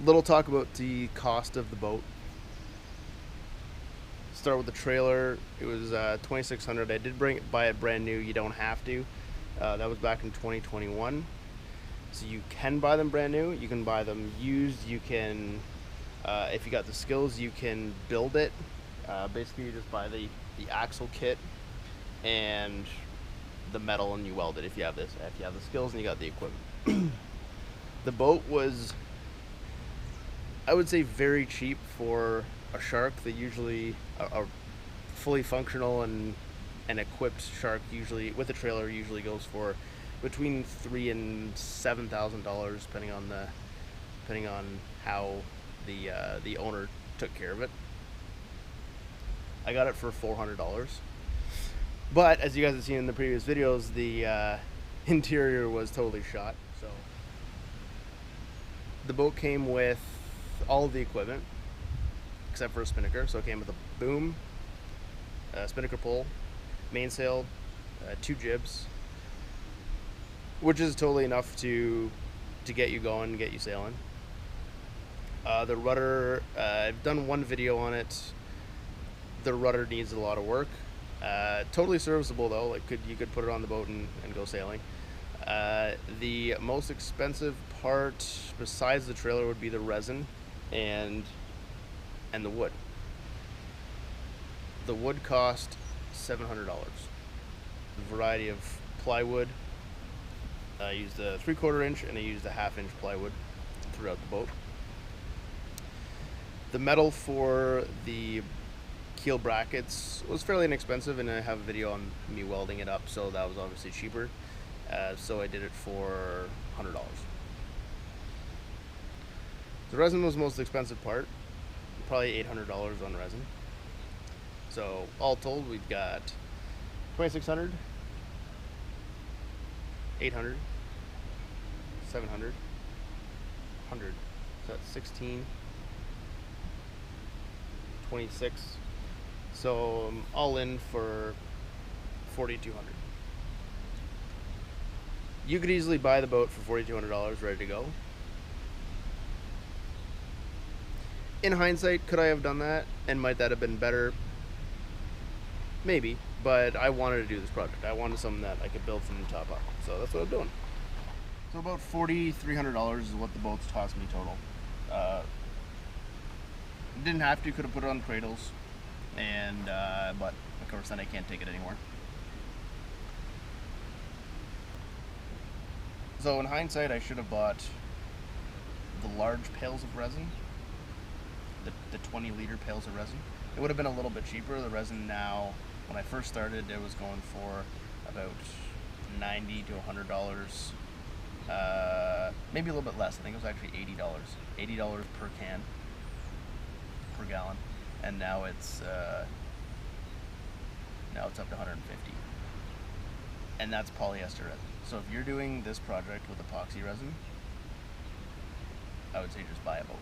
Little talk about the cost of the boat. Start with the trailer. It was 2,600. I did buy it brand new. You don't have to. That was back in 2021. So you can buy them brand new. You can buy them used. You can, if you got the skills, you can build it. Basically, you just buy the axle kit and the metal, and you weld it. If you have this, if you have the skills and you got the equipment. The boat was, I would say, very cheap for a shark. That usually a fully functional and equipped shark, usually with a trailer, usually goes for between $3,000 and $7,000, depending on how the owner took care of it. I got it for $400, but as you guys have seen in the previous videos, the interior was totally shot. So the boat came with all of the equipment except for a spinnaker. So it came with a boom, a spinnaker pole, mainsail, 2 jibs, which is totally enough to get you going, get you sailing. The rudder, I've done one video on it. The rudder needs a lot of work. Totally serviceable though. Like you could put it on the boat and go sailing. The most expensive part besides the trailer would be the resin and the wood. The wood cost $700. A variety of plywood. I used a 3/4 inch and I used a 1/2 inch plywood throughout the boat. The metal for the keel brackets was fairly inexpensive, and I have a video on me welding it up, so that was obviously cheaper. So I did it for $100. The resin was the most expensive part, probably $800 on resin. So all told, we've got 2,600, 800, 700, 100. So that's 16, 26. So all in for 4,200. You could easily buy the boat for $4,200 ready to go. In hindsight, could I have done that, and might that have been better? Maybe, but I wanted to do this project. I wanted something that I could build from the top up, so that's what I'm doing. So about $4,300 is what the boat's cost me total. Didn't have to, could have put it on cradles, and but of course then I can't take it anymore. So in hindsight, I should have bought the large pails of resin, the 20-liter pails of resin. It would have been a little bit cheaper. The resin now, when I first started, it was going for about $90 to $100, maybe a little bit less. I think it was actually $80 per can, per gallon, and now it's up to $150, and that's polyester resin. So if you're doing this project with epoxy resin, I would say just buy a boat.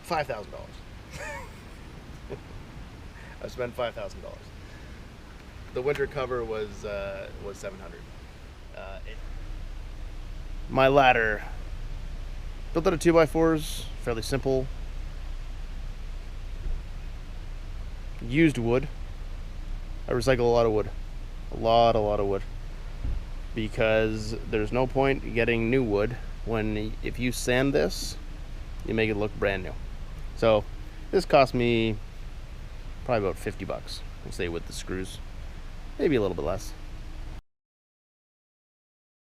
$5,000. I spent $5,000. The winter cover was $700. My ladder, built out of 2x4s, fairly simple. Used wood. I recycle a lot of wood. A lot of wood. Because there's no point getting new wood when, if you sand this, you make it look brand new. So this cost me probably about $50. I'll say with the screws, maybe a little bit less.